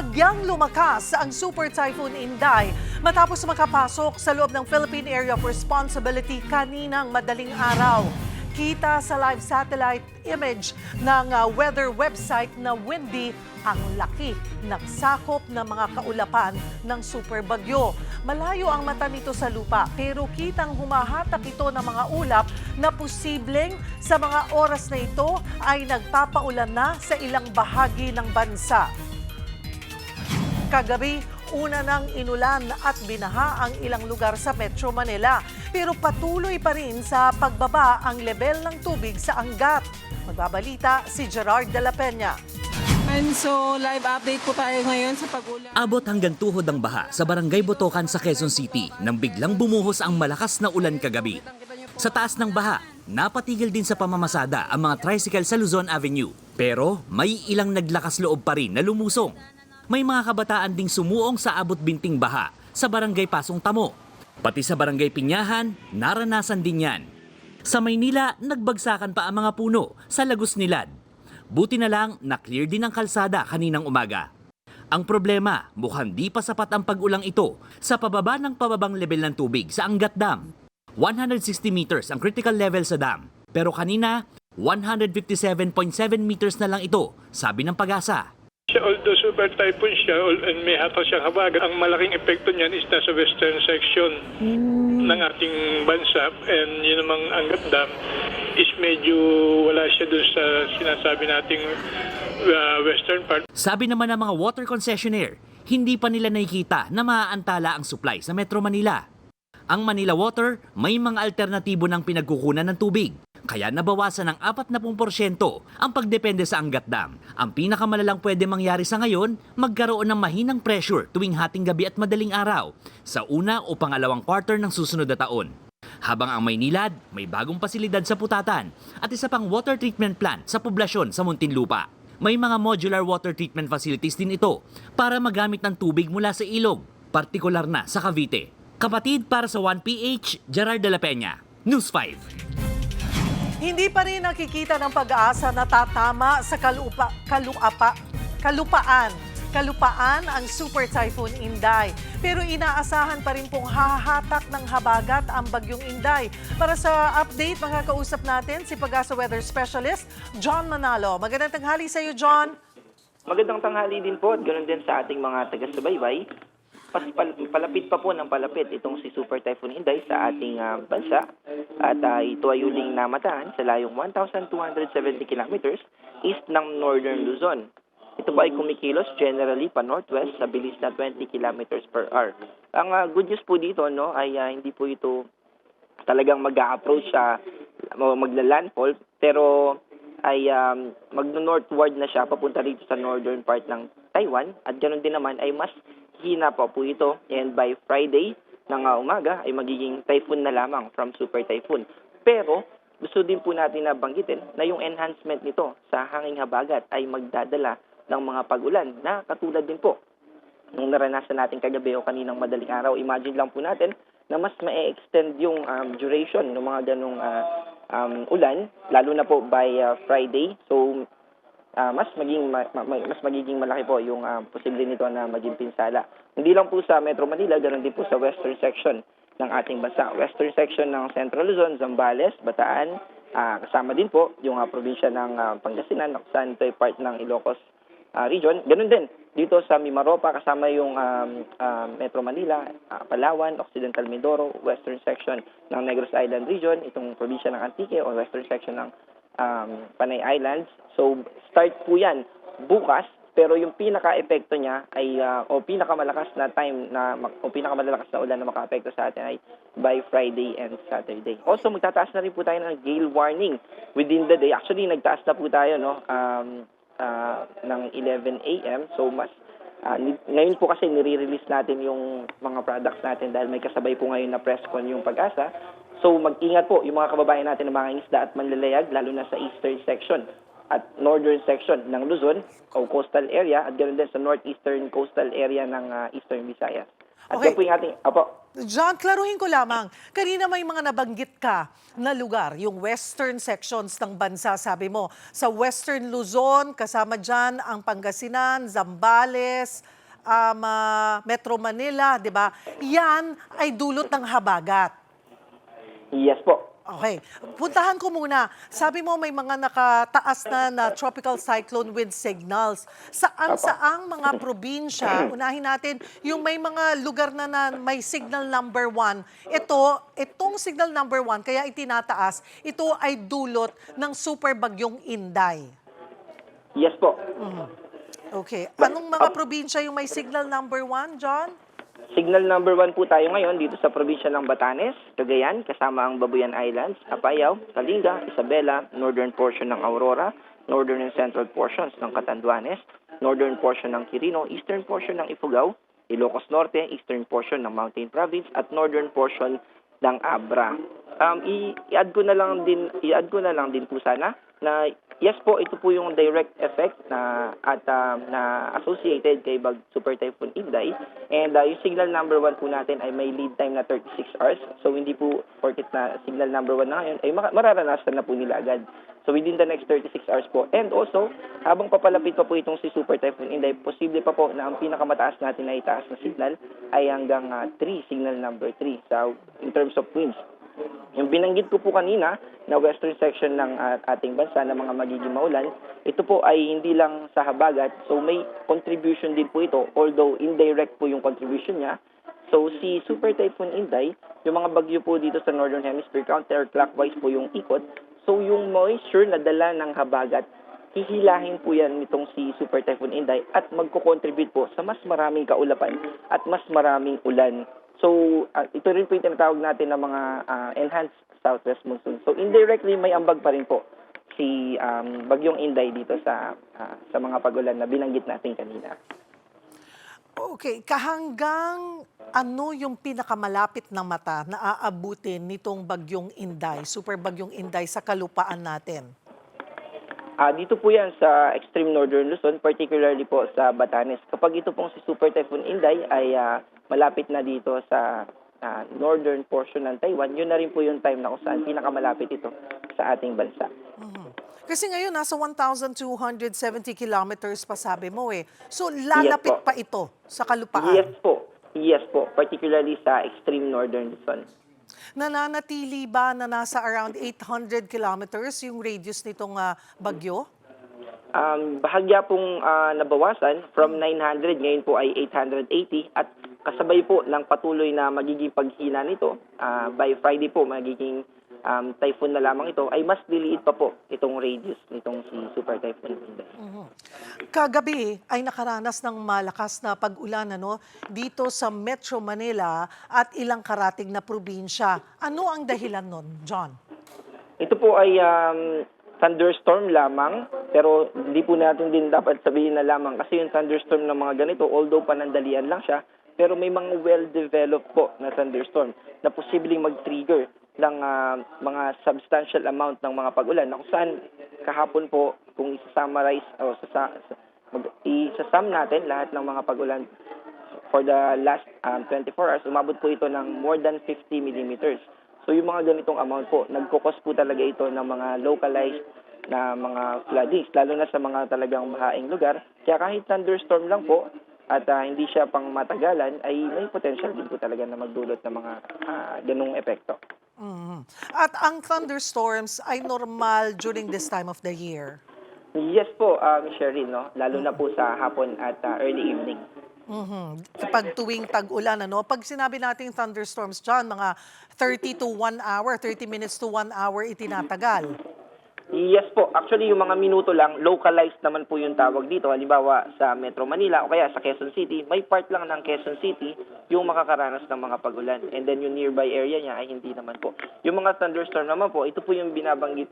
Bagyang lumakas ang Super Typhoon Inday matapos makapasok sa loob ng Philippine Area of Responsibility kaninang madaling araw. Kita sa live satellite image ng weather website na Windy ang laki ng sakop ng mga kaulapan ng super bagyo. Malayo ang mata nito sa lupa pero kitang humahatak ito ng mga ulap na posibleng sa mga oras na ito ay nagpapaulan na sa ilang bahagi ng bansa. Kagabi, una nang inulan at binaha ang ilang lugar sa Metro Manila. Pero patuloy pa rin sa pagbaba ang level ng tubig sa Angat. Magbabalita si Gerard de la Peña. And so, live update po tayo ngayon sa pag-ulan. Abot hanggang tuhod ang baha sa Barangay Botocan sa Quezon City nang biglang bumuhos ang malakas na ulan kagabi. Sa taas ng baha, napatigil din sa pamamasada ang mga tricycle sa Luzon Avenue. Pero may ilang naglakas loob pa rin na lumusong. May mga kabataan ding sumuong sa abot binting baha sa Barangay Pasong Tamo. Pati sa Barangay Pinyahan, naranasan din yan. Sa Maynila, nagbagsakan pa ang mga puno sa Lagos Nilad. Buti na lang, na-clear din ang kalsada kaninang umaga. Ang problema, mukhang di pa sapat ang pag-ulang ito sa pababa ng pababang level ng tubig sa Angat Dam. 160 meters ang critical level sa dam. Pero kanina, 157.7 meters na lang ito, sabi ng Pag-asa. Although super typhoon siya and may hatak siyang habagat, ang malaking epekto niyan is nasa western section ng ating bansa, and yun namang Angat Dam is medyo wala siya doon sa sinasabi nating western part. Sabi naman ng mga water concessionaire, hindi pa nila nakikita na maaantala ang supply sa Metro Manila. Ang Manila Water may mga alternatibo ng pinagkukunan ng tubig. Kaya nabawasan ng 40% ang pagdepende sa Angat Dam. Ang pinakamalalang pwede mangyari sa ngayon, magkaroon ng mahinang pressure tuwing hating gabi at madaling araw sa una o pangalawang quarter ng susunod na taon. Habang ang Maynilad, may bagong pasilidad sa Putatan at isa pang water treatment plant sa poblasyon sa Muntinlupa. May mga modular water treatment facilities din ito para magamit ng tubig mula sa ilog, partikular na sa Cavite. Kapatid para sa 1PH, Gerard de la Peña, News 5. Hindi pa rin nakikita ng Pag-asa na tatama sa kalupaan ang Super Typhoon Inday. Pero inaasahan pa rin pong hahatak ng habagat ang bagyong Inday. Para sa update, makakausap natin si Pag-asa Weather Specialist, John Manalo. Magandang tanghali sa iyo, John. Magandang tanghali din po at ganoon din sa ating mga taga-subaybay. Palapit pa po ng palapit itong si Super Typhoon Inday sa ating bansa at ito ay huling namataan sa layong 1,270 kilometers east ng Northern Luzon. Ito po ay kumikilos generally pa northwest sa bilis na 20 kilometers per hour. Ang good news po dito ay hindi po ito talagang mag-a-approach o magla-landfall, pero ay mag-northward na siya papunta rito sa northern part ng Taiwan at ganoon din naman ay mas hina pa po ito, and by Friday ng umaga ay magiging typhoon na lamang from super typhoon. Pero gusto din po natin na banggitin na yung enhancement nito sa hanging habagat ay magdadala ng mga pag-ulan na katulad din po nung naranasan natin kagabi o kaninang madaling araw. Imagine lang po natin na mas ma-extend yung duration ng mga ganong ulan, lalo na po by Friday. So mas magiging malaki po yung posible nito na maging pinsala. Hindi lang po sa Metro Manila, ganoon din po sa western section ng ating bansa. Western section ng Central Luzon, Zambales, Bataan, kasama din po yung probinsya ng Pangasinan, saan ito ay part ng Ilocos region. Ganoon din dito sa Mimaropa, kasama yung Metro Manila, Palawan, Occidental Mindoro, western section ng Negros Island region, itong probinsya ng Antique o western section ng Panay Islands. So, start po yan bukas, pero yung pinaka-epekto niya ay, o pinakamalakas na time na, o pinakamalakas na ulan na maka-epekto sa atin ay by Friday and Saturday. Also, magtataas na rin po tayo ng gale warning within the day. Actually, nagtaas na po tayo ng 11 a.m. So, ngayon po kasi nire-release natin yung mga products natin dahil may kasabay po ngayon na press con yung Pag-asa. So mag-ingat po yung mga kababayan natin ng mga isda at manlalayag, lalo na sa eastern section at northern section ng Luzon o coastal area at ganoon din sa northeastern coastal area ng Eastern Visayas. At Okay. yan po yung ating, apo, John, klaruhin ko lamang. Kanina may mga nabanggit ka na lugar, yung western sections ng bansa, sabi mo. Sa Western Luzon, kasama dyan ang Pangasinan, Zambales, Metro Manila, di ba? Yan ay dulot ng habagat. yes po. Okay. Puntahan ko muna. Sabi mo may mga nakataas na tropical cyclone with signals. Saan-saang mga probinsya, unahin natin, yung may mga lugar na may signal number 1, itong signal number 1, kaya itinataas, ito ay dulot ng super bagyong Inday. Yes po. Okay. Anong mga probinsya yung may signal number 1, John? Signal number 1 po tayo ngayon dito sa probinsya ng Batanes, Cagayan, kasama ang Babuyan Islands, Apayao, Kalinga, Isabela, northern portion ng Aurora, northern and central portions ng Catanduanes, northern portion ng Quirino, eastern portion ng Ifugao, Ilocos Norte, eastern portion ng Mountain Province, at northern portion ng Abra. I-add ko na lang din po sana na yes po, ito po yung direct effect na associated kay Super Typhoon Inday. And yung signal number 1 po natin ay may lead time na 36 hours. So hindi po porket na signal number 1 na ngayon ay mararanasan na po nila agad. So within the next 36 hours po. And also, habang papalapit pa po itong si Super Typhoon Inday, posible pa po na ang pinakamataas natin na itaas na signal ay hanggang 3, signal number 3 in terms of winds. Yung binanggit ko po kanina na western section ng ating bansa na mga magiging maulan, ito po ay hindi lang sa habagat, so may contribution din po ito, although indirect po yung contribution niya. So si Super Typhoon Inday, yung mga bagyo po dito sa Northern Hemisphere, counterclockwise po yung ikot, so yung moisture na dala ng habagat, hihilahin po yan nitong si Super Typhoon Inday at magko-contribute po sa mas maraming kaulapan at mas maraming ulan. So, ito rin po yung tinatawag natin ng mga enhanced southwest monsoon. So, indirectly, may ambag pa rin po si Bagyong Inday dito sa mga pagulan na binanggit natin kanina. Okay, kahanggang ano yung pinakamalapit na mata na aabutin nitong Bagyong Inday, Super Bagyong Inday sa kalupaan natin? Dito po yan sa extreme northern Luzon, particularly po sa Batanes. Kapag ito pong si Super Typhoon Inday ay malapit na dito sa northern portion ng Taiwan, yun na rin po yung time na kung saan pinakamalapit ito sa ating bansa. Kasi ngayon, nasa 1,270 kilometers pa sabi mo eh. So, lalapit Yes po. pa ito sa kalupaan. Yes po, particularly sa extreme northern Luzon. Nananatili ba na nasa around 800 kilometers yung radius nitong bagyo? Bahagya pong nabawasan from 900, ngayon po ay 880 at kasabay po ng patuloy na magiging paghina nito, by Friday po magiging typhoon na lamang ito, ay mas liliit pa po itong radius nitong si Super Typhoon Inday. Kagabi ay nakaranas ng malakas na pag-ulan dito sa Metro Manila at ilang karatig na probinsya. Ano ang dahilan nun, John? Ito po ay thunderstorm lamang, pero hindi po natin din dapat sabihin na lamang kasi yung thunderstorm ng mga ganito, although panandalian lang siya, pero may mga well-developed po na thunderstorm na posibleng mag-trigger ng mga substantial amount ng mga pag-ulan. Na kung saan kahapon po, kung isa-summarize o isa-sum natin lahat ng mga pag-ulan for the last 24 hours, umabot po ito ng more than 50 millimeters. So yung mga ganitong amount po, nagkukos po talaga ito ng mga localized na mga floodings, lalo na sa mga talagang mahaing lugar. Kaya kahit thunderstorm lang po, at hindi siya pang matagalan, ay may potential din po talaga na magdulot ng mga ganung epekto. At ang thunderstorms ay normal during this time of the year? Yes po, Sherry, no? Lalo na po sa hapon at early evening. Kapag tuwing tag-ulan, pag sinabi nating thunderstorms dyan, mga 30 to 1 hour, 30 minutes to 1 hour itinatagal. Yes po. Actually, yung mga minuto lang, localized naman po yung tawag dito. Halimbawa, sa Metro Manila o kaya sa Quezon City, may part lang ng Quezon City yung makakaranas ng mga pagulan. And then yung nearby area niya ay hindi naman po. Yung mga thunderstorm naman po, ito po yung binabanggit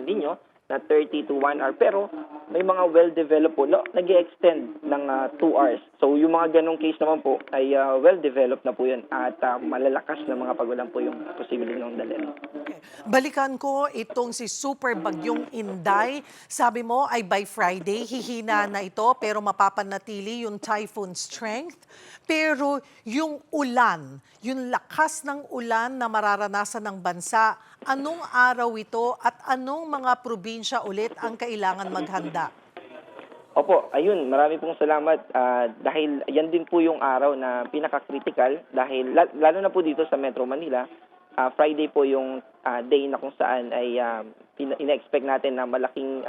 ninyo na 30 to 1 hour. Pero may mga well-developed po, nag-extend ng 2 hours. So yung mga ganong case naman po ay well-developed na po yun at malalakas na mga pagulan po yung posibleng ng dalhin. Balikan ko itong si Super Bagyong Inday. Sabi mo ay by Friday, hihina na ito pero mapapanatili yung typhoon strength. Pero yung ulan, yung lakas ng ulan na mararanasan ng bansa, anong araw ito at anong mga probinsya ulit ang kailangan maghanda? Opo, ayun, marami pong salamat dahil yan din po yung araw na pinaka-critical dahil lalo na po dito sa Metro Manila, Friday po yung day na kung saan ay ina-expect natin na malaking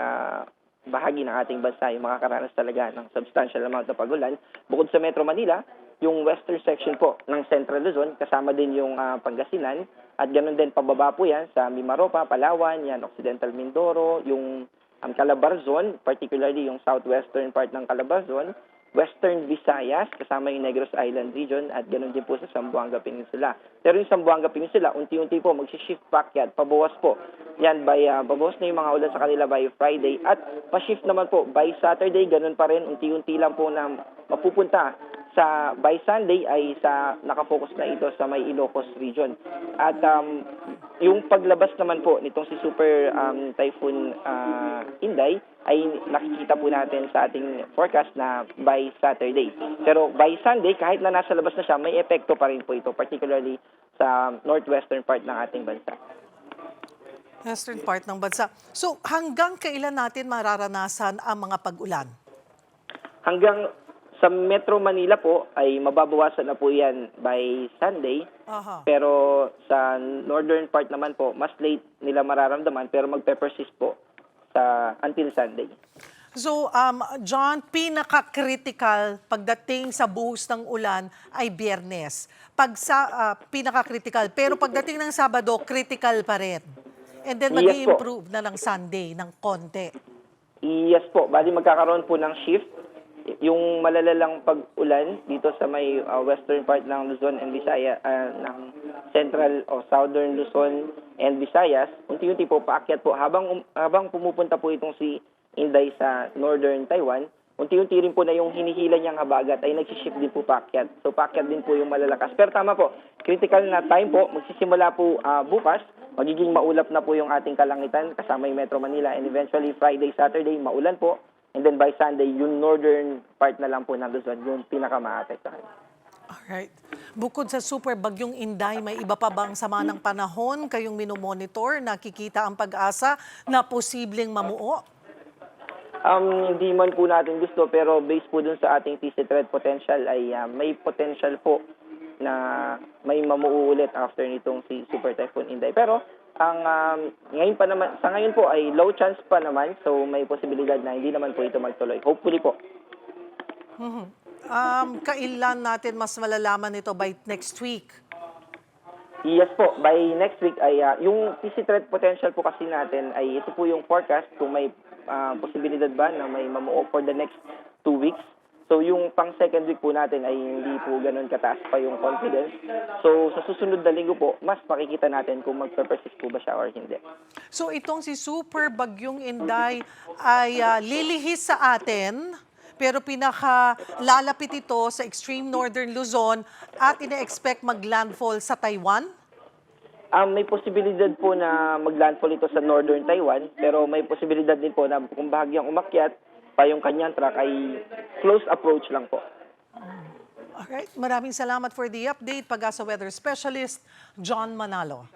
bahagi ng ating bansa yung makakaranas talaga ng substantial amount na pagulan. Bukod sa Metro Manila, yung western section po ng Central Luzon, kasama din yung Pangasinan at ganoon din pababa po yan sa Mimaropa, Palawan, yan Occidental Mindoro, yung Calabarzon, particularly yung southwestern part ng Calabarzon, Western Visayas, kasama yung Negros Island region, at ganoon din po sa Zamboanga Peninsula. Pero yung Zamboanga Peninsula, unti-unti po mag-shift backyard, pabawas po. Yan, pabawas na yung mga ulan sa kanila by Friday, at pa-shift naman po by Saturday, ganoon pa rin, unti-unti lang po na mapupunta sa by Sunday ay nakafocus na ito sa may Ilocos region. At yung paglabas naman po nitong si Super Typhoon Inday ay nakikita po natin sa ating forecast na by Saturday. Pero by Sunday, kahit na nasa labas na siya, may epekto pa rin po ito, particularly sa northwestern part ng ating bansa. Western part ng bansa. So hanggang kailan natin mararanasan ang mga pag-ulan? Hanggang sa Metro Manila po ay mababawasan na po yan by Sunday. Aha. Pero sa northern part naman po, mas late nila mararamdaman pero magpe-persist po until Sunday. So, John, pinaka-critical pagdating sa buhos ng ulan ay Biyernes. Pinaka-critical. Pero pagdating ng Sabado, critical pa rin. And then Yes po. mag-i-improve na ng Sunday ng konti. Yes po, bali magkakaroon po ng shift. Yung malalalang pag-ulan dito sa may western part ng Luzon and Visayas, ng central o southern Luzon and Visayas, unti-unti po paakyat po habang pumupunta po itong si Inday sa northern Taiwan, unti-unti rin po na yung hinihila niyang habagat ay nagsishift din po paakyat. So paakyat din po yung malalakas. Pero tama po, critical na time po, magsisimula po bukas, magiging maulap na po yung ating kalangitan kasama yung Metro Manila, and eventually Friday, Saturday, maulan po. And then by Sunday, yung northern part na lang po ng Luzon, yung pinaka-maapektahan. Alright. Bukod sa Super Bagyong Inday, may iba pa bang sama ng panahon kayong minomonitor, nakikita ang pag-asa na posibleng mamuo? Hindi man po natin gusto, pero based po dun sa ating TC threat potential ay may potential po na may mamuo ulit after nitong si Super Typhoon Inday. Pero ngayon pa naman, sa ngayon po ay low chance pa naman, so may posibilidad na hindi naman po ito magtuloy. Hopefully po. Kailan natin mas malalaman ito by next week? Yes po, by next week ay yung TC threat potential po kasi natin ay ito po yung forecast kung may posibilidad ba na may mamuo for the next 2 weeks. So yung pang second week po natin ay hindi po ganun kataas pa yung confidence. So sa susunod na linggo po, mas makikita natin kung magpe-persist po ba siya or hindi. So itong si Super Bagyong Inday ay lilihis sa atin, pero pinaka-lalapit ito sa extreme northern Luzon at ina-expect mag-landfall sa Taiwan? May posibilidad po na mag-landfall ito sa northern Taiwan, pero may posibilidad din po na kung bahagyang umakyat, pa yung kanyang track ay close approach lang po. Alright, maraming salamat for the update. Pag-asa Weather Specialist, John Manalo.